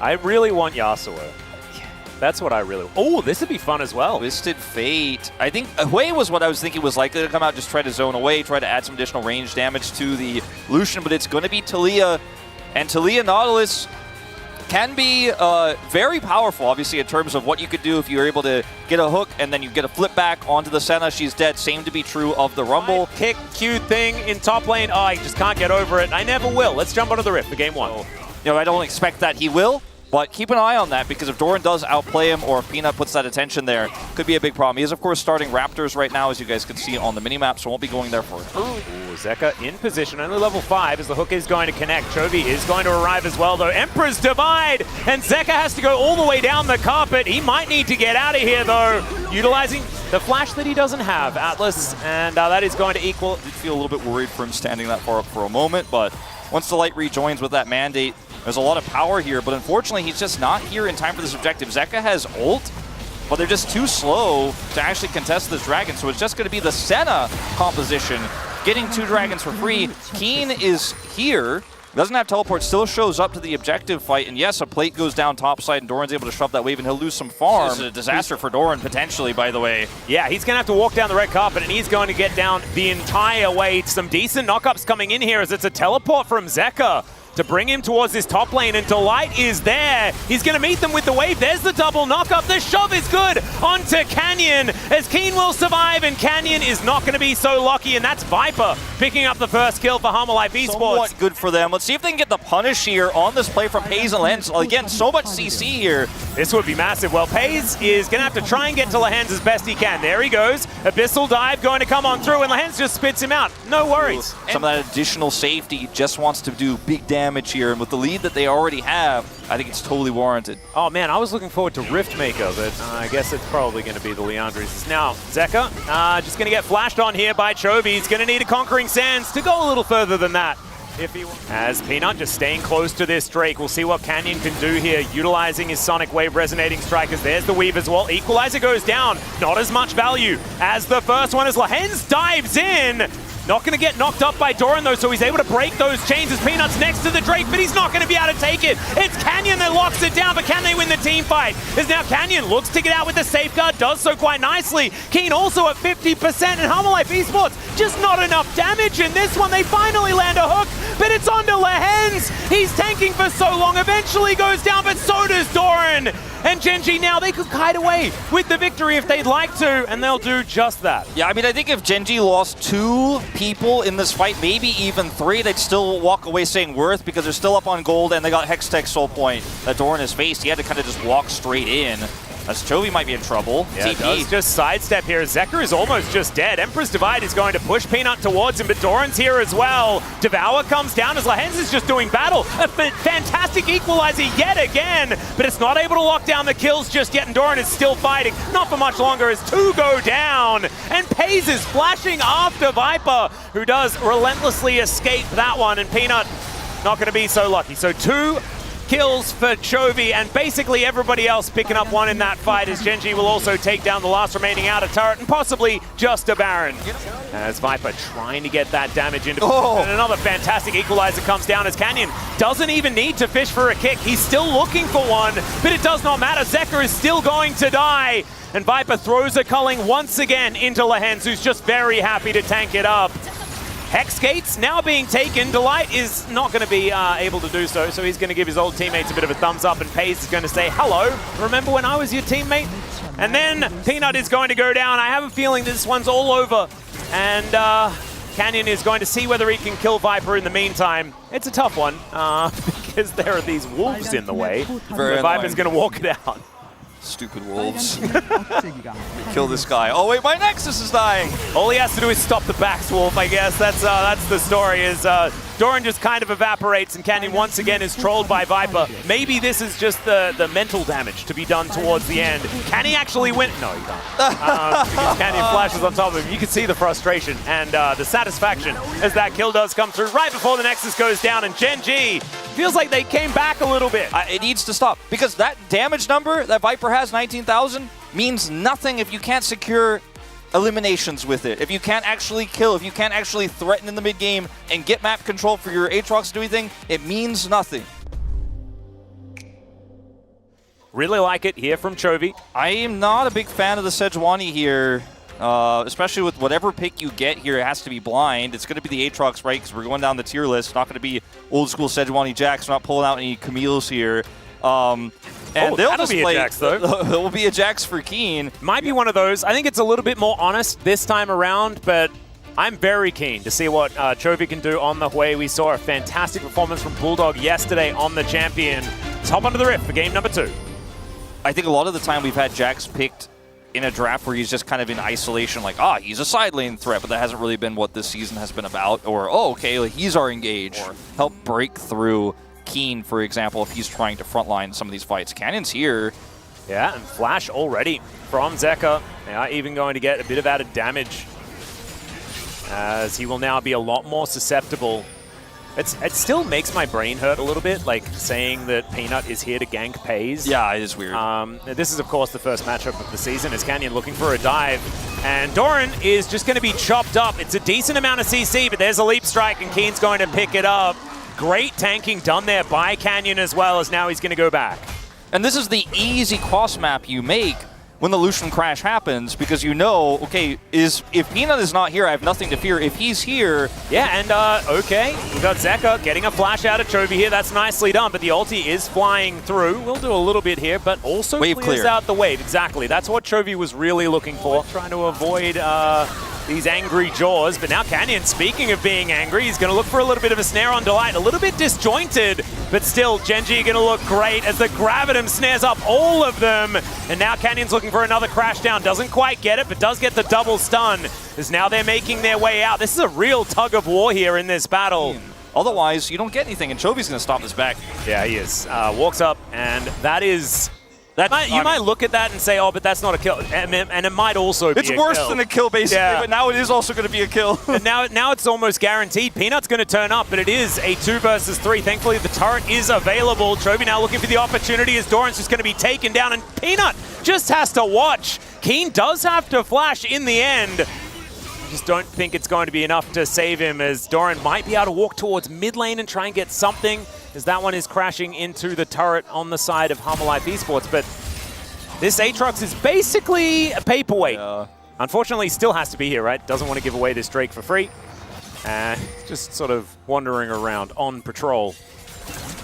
I really want Yasuo. That's what I really want. Oh, this would be fun as well. Twisted Fate. I think Hui was what I was thinking was likely to come out, just try to zone away, try to add some additional range damage to the Lucian, but it's going to be Taliyah. And Taliyah Nautilus can be very powerful, obviously, in terms of what you could do if you're able to get a hook and then you get a flip back onto the Senna. She's dead. Same to be true of the Rumble. Kick Q thing in top lane. Oh, I just can't get over it. I never will. Let's jump onto the Rift for game one. So, I don't expect that he will. But keep an eye on that, because if Doran does outplay him or if Peanut puts that attention there, could be a big problem. He is, of course, starting Raptors right now, as you guys can see on the minimap, so won't be going there for it. Ooh, Zeka in position, only level 5 as the hook is going to connect. Chovy is going to arrive as well, though. Emperor's Divide, and Zeka has to go all the way down the carpet. He might need to get out of here, though, utilizing the flash that he doesn't have, Atlas, and that is going to equal. I did feel a little bit worried for him standing that far up for a moment, but once the light rejoins with that mandate, there's a lot of power here, but unfortunately, he's just not here in time for this objective. Zeka has ult, but they're just too slow to actually contest this dragon, so it's just going to be the Senna composition getting 2 dragons for free. Keen is here, doesn't have teleport, still shows up to the objective fight, and yes, a plate goes down topside, and Doran's able to shove that wave, and he'll lose some farm. This is a disaster for Doran, potentially, by the way. Yeah, he's going to have to walk down the red carpet, and he's going to get down the entire way. Some decent knockups coming in here as it's a teleport from Zeka to bring him towards this top lane, and Delight is there. He's going to meet them with the wave. There's the double knockup. The shove is good onto Canyon, as Keen will survive, and Canyon is not going to be so lucky, and that's Viper picking up the first kill for Hammerlife Esports. Somewhat good for them. Let's see if they can get the punish here on this play from Paze and Lens. Again, so much CC here. This would be massive. Well, Paze is going to have to try and get to Lehens as best he can. There he goes. Abyssal Dive going to come on through, and Lehens just spits him out. No worries. Some of that additional safety, just wants to do big damage here, and with the lead that they already have, I think it's totally warranted. Oh man, I was looking forward to Riftmaker, but I guess it's probably going to be the Leandris. Now, Zeka, just going to get flashed on here by Chovy. He's going to need a Conquering Sands to go a little further than that. As Peanut just staying close to this Drake. We'll see what Canyon can do here, utilizing his Sonic Wave Resonating Strikers. There's the Weave as well. Equalizer goes down. Not as much value as the first one, as Lehens dives in. Not going to get knocked up by Doran, though, so he's able to break those chains as Peanut's next to the Drake, but he's not going to be able to take it. It's Canyon that locks it down, but can they win the team fight? As now Canyon looks to get out with the safeguard, does so quite nicely. Keen also at 50%, and Hammerlife Esports just not enough damage in this one. They finally land a hook, but it's onto Lehens. He's tanking for so long, eventually goes down, but so does Doran. And Genji now, they could kite away with the victory if they'd like to, and they'll do just that. Yeah, I mean, I think if Genji lost 2 people in this fight, maybe even 3, they'd still walk away saying worth, because they're still up on gold, and they got Hextech Soul Point that Doran has faced. He had to kind of just walk straight in, as Chovy might be in trouble. Yeah, does just sidestep here. Zeka is almost just dead. Emperor's Divide is going to push Peanut towards him, but Doran's here as well. Devour comes down as Lehens is just doing battle. A fantastic equalizer yet again, but it's not able to lock down the kills just yet, and Doran is still fighting. Not for much longer as 2 go down, and Paze is flashing after Viper, who does relentlessly escape that one, and Peanut not going to be so lucky. So 2 kills for Chovy, and basically everybody else picking up 1 in that fight, as Genji will also take down the last remaining outer turret and possibly just a Baron. As Viper trying to get that damage into and another fantastic equalizer comes down, as Canyon doesn't even need to fish for a kick. He's still looking for one, but it does not matter. Zeka is still going to die, and Viper throws a culling once again into Lehens, who's just very happy to tank it up. Hex Gates now being taken. Delight is not going to be able to do so, so he's going to give his old teammates a bit of a thumbs up, and Paze is going to say, hello, remember when I was your teammate? And then Peanut is going to go down. I have a feeling this one's all over, and Canyon is going to see whether he can kill Viper in the meantime. It's a tough one, because there are these wolves in the way. Viper's going to walk it out. Stupid wolves. Kill this guy. Oh wait, my Nexus is dying! All he has to do is stop the backs wolf, I guess. That's the story, is Doran just kind of evaporates, and Canyon once again is trolled by Viper. Maybe this is just the mental damage to be done towards the end. Can he actually win? No, he can't. Because Canyon flashes on top of him. You can see the frustration and the satisfaction as that kill does come through right before the Nexus goes down, and Genji feels like they came back a little bit. It needs to stop, because that damage number that Viper has, 19,000, means nothing if you can't secure eliminations with it. If you can't actually kill, if you can't actually threaten in the mid game and get map control for your Aatrox to do anything, it means nothing. Really like it here from Chovy. I am not a big fan of the Sejuani here, especially with whatever pick you get here. It has to be blind. It's going to be the Aatrox, right? Because we're going down the tier list. Not going to be old school Sejuani Jax. We're not pulling out any Camille's here. And they'll just be play, a Jax, though. It will be a Jax for Keen. Might be one of those. I think it's a little bit more honest this time around, but I'm very keen to see what Chovy can do on the way. We saw a fantastic performance from Bulldog yesterday on the champion. Let's hop onto the rift for game number 2. I think a lot of the time we've had Jax picked in a draft where he's just kind of in isolation, like, he's a side lane threat, but that hasn't really been what this season has been about. Or, okay, like, he's our engage. Or help break through Keen, for example, if he's trying to frontline some of these fights. Cannon's here. Yeah, and Flash already from Zeka. They are even going to get a bit of added damage, as he will now be a lot more susceptible. It still makes my brain hurt a little bit, like saying that Peanut is here to gank Pays. Yeah, it is weird. This is, of course, the first matchup of the season as Canyon looking for a dive. And Doran is just going to be chopped up. It's a decent amount of CC, but there's a leap strike, and Keen's going to pick it up. Great tanking done there by Canyon as well, as now he's going to go back. And this is the easy cross map you make when the Lucian crash happens, because you know, okay, if Peanut is not here, I have nothing to fear. If he's here... Yeah, and okay, we got Zeka getting a flash out of Chovy here. That's nicely done, but the ulti is flying through. We'll do a little bit here, but also clears out the wave. Exactly, that's what Chovy was really looking for, trying to avoid these angry jaws. But now Canyon, speaking of being angry, he's going to look for a little bit of a snare on Delight. A little bit disjointed, but still, Genji going to look great as the Gravitum snares up all of them. And now Canyon's looking for another crash down. Doesn't quite get it, but does get the double stun. As now they're making their way out. This is a real tug of war here in this battle. Otherwise, you don't get anything, and Chovy's going to stop this back. Yeah, he is. Walks up, and that is... You might look at that and say, oh, but that's not a kill. And it might also be It's worse than a kill, basically, but now it is also going to be a kill. And now it's almost guaranteed. Peanut's going to turn up, but it is a 2 versus 3. Thankfully, the turret is available. Chovy now looking for the opportunity as Doran's just going to be taken down, and Peanut just has to watch. Keen does have to flash in the end. I just don't think it's going to be enough to save him, as Doran might be able to walk towards mid lane and try and get something, as that one is crashing into the turret on the side of Hamalife Esports. But this Aatrox is basically a paperweight. Unfortunately, still has to be here, right? Doesn't want to give away this Drake for free. And just sort of wandering around on patrol.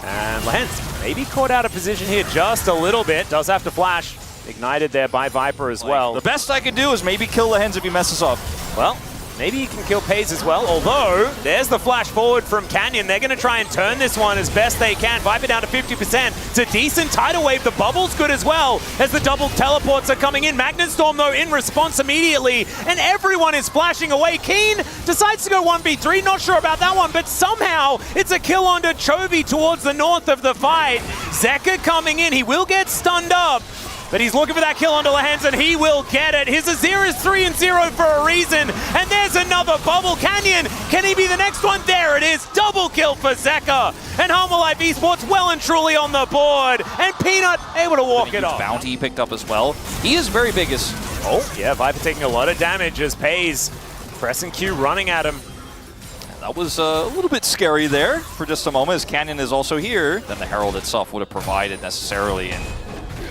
And Lehens maybe caught out of position here just a little bit. Does have to flash. Ignited there by Viper as well. The best I could do is maybe kill Lehens if he messes up. Well, maybe he can kill Pays as well, although there's the flash forward from Canyon. They're going to try and turn this one as best they can. Viper down to 50%. It's a decent tidal wave. The bubble's good as well as the double teleports are coming in. Magnet Storm, though, in response immediately, and everyone is flashing away. Keen decides to go 1v3. Not sure about that one, but somehow it's a kill onto Chovy towards the north of the fight. Zeka coming in. He will get stunned up, but he's looking for that kill onto Lehens, and he will get it. His Azir is 3-0 for a reason, and there's another bubble. Canyon, can he be the next one? There it is, double kill for Zeka. And Hamalife Esports well and truly on the board, and Peanut able to walk it off. Bounty picked up as well. He is very big. Oh, yeah, Viper taking a lot of damage as Pays pressing Q running at him. That was a little bit scary there for just a moment, as Canyon is also here. Then the Herald itself would have provided necessarily, and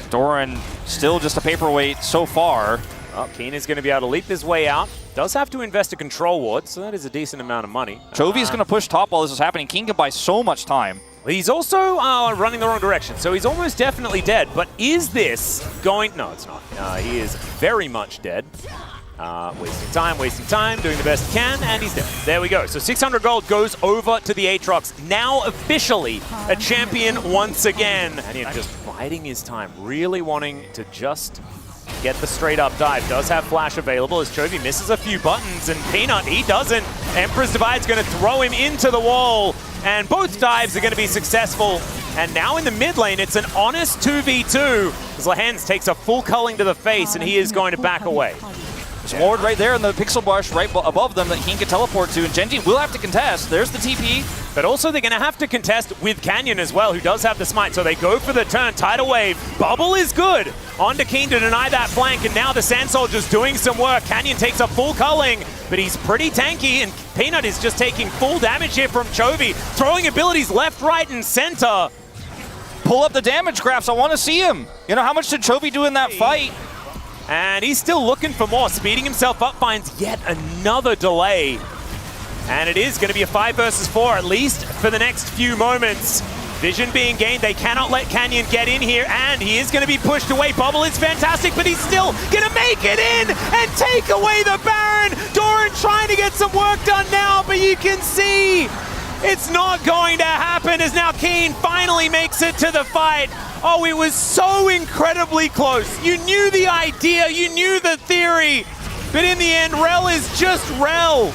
Doran still just a paperweight so far. Well, Keen is going to be able to leap his way out. Does have to invest a control ward, so that is a decent amount of money. Chovy is going to push top while this is happening. Keen can buy so much time. He's also running the wrong direction, so he's almost definitely dead. But is this going... No, it's not. He is very much dead. Wasting time, doing the best he can, and he's dead. There we go. So 600 gold goes over to the Aatrox. Now officially a champion once again. And he's just biding his time, really wanting to just get the straight up dive. Does have flash available as Chovy misses a few buttons, and Peanut, he doesn't. Emperor's Divide's going to throw him into the wall, and both dives are going to be successful. And now in the mid lane, it's an honest 2v2 as Lehens takes a full culling to the face, and he is going to back away. There's a ward right there in the pixel bush right above them that Keen can teleport to, and Genji will have to contest. There's the TP. But also they're going to have to contest with Canyon as well, who does have the smite. So they go for the turn. Tidal Wave. Bubble is good. On to Keen to deny that flank, and now the Sand Soldier's doing some work. Canyon takes a full culling, but he's pretty tanky, and Peanut is just taking full damage here from Chovy, throwing abilities left, right, and center. pull up the damage graphs. I want to see him. You know, how much did Chovy do in that fight? And he's still looking for more. Speeding himself up, finds yet another delay. And it is going to be a 5 versus 4, at least for the next few moments. Vision being gained. They cannot let Canyon get in here, and he is going to be pushed away. Bubble is fantastic, but he's still going to make it in and take away the Baron. Doran trying to get some work done now, but you can see it's not going to happen as now Keen finally makes it to the fight. Oh, it was so incredibly close. You knew the idea, you knew the theory, but in the end, Rel is just Rel.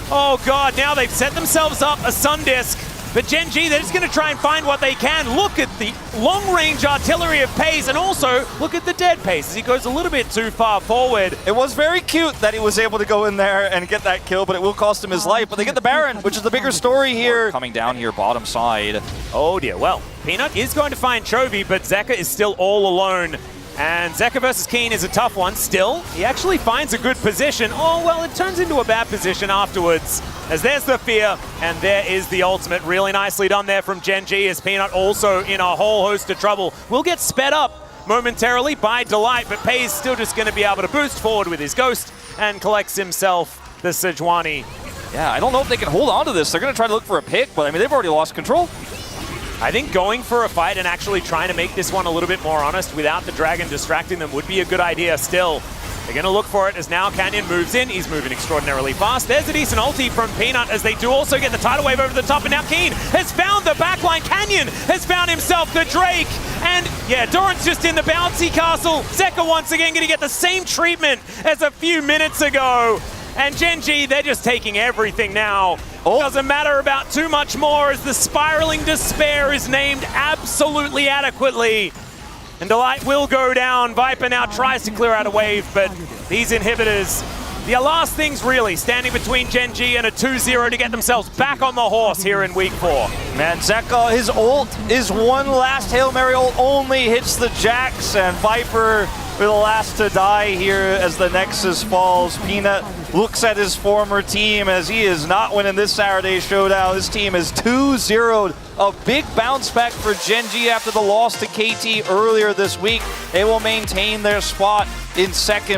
Oh God, now they've set themselves up a Sun Disc, but Gen G, they're just gonna try and find what they can. Look at the long-range artillery of Pace, and also look at the dead Pace as he goes a little bit too far forward. It was very cute that he was able to go in there and get that kill, but it will cost him his life. But they get the Baron, which is the bigger story here. Coming down here, bottom side. Oh dear, well, Peanut is going to find Chovy, but Zeka is still all alone. And Zeka versus Keen is a tough one still. He actually finds a good position. Oh, well, it turns into a bad position afterwards. As there's the fear, and there is the ultimate. Really nicely done there from Gen G, as Peanut also in a whole host of trouble. Will get sped up momentarily by Delight, but Pei is still just going to be able to boost forward with his Ghost and collects himself the Sejuani. Yeah, I don't know if they can hold on to this. They're going to try to look for a pick, but I mean, they've already lost control. I think going for a fight and actually trying to make this one a little bit more honest without the Dragon distracting them would be a good idea still. They're going to look for it as now Canyon moves in. He's moving extraordinarily fast. There's a decent ulti from Peanut as they do also get the tidal wave over the top. And now Keen has found the backline. Canyon has found himself the Drake. And yeah, Doran's just in the bouncy castle. Zeka once again going to get the same treatment as a few minutes ago. And Gen G, they're just taking everything now. Oh. Doesn't matter about too much more as the Spiraling Despair is named absolutely adequately. And Delight will go down. Viper now tries to clear out a wave, but these inhibitors, the last things really standing between Gen G and a 2-0 to get themselves back on the horse here in week 4. Man, Zeka, his ult is one last Hail Mary ult, only hits the Jax, and Viper we're the last to die here as the Nexus falls. Peanut looks at his former team as he is not winning this Saturday showdown. His team is 2-0'd. A big bounce back for Gen G after the loss to KT earlier this week. They will maintain their spot in second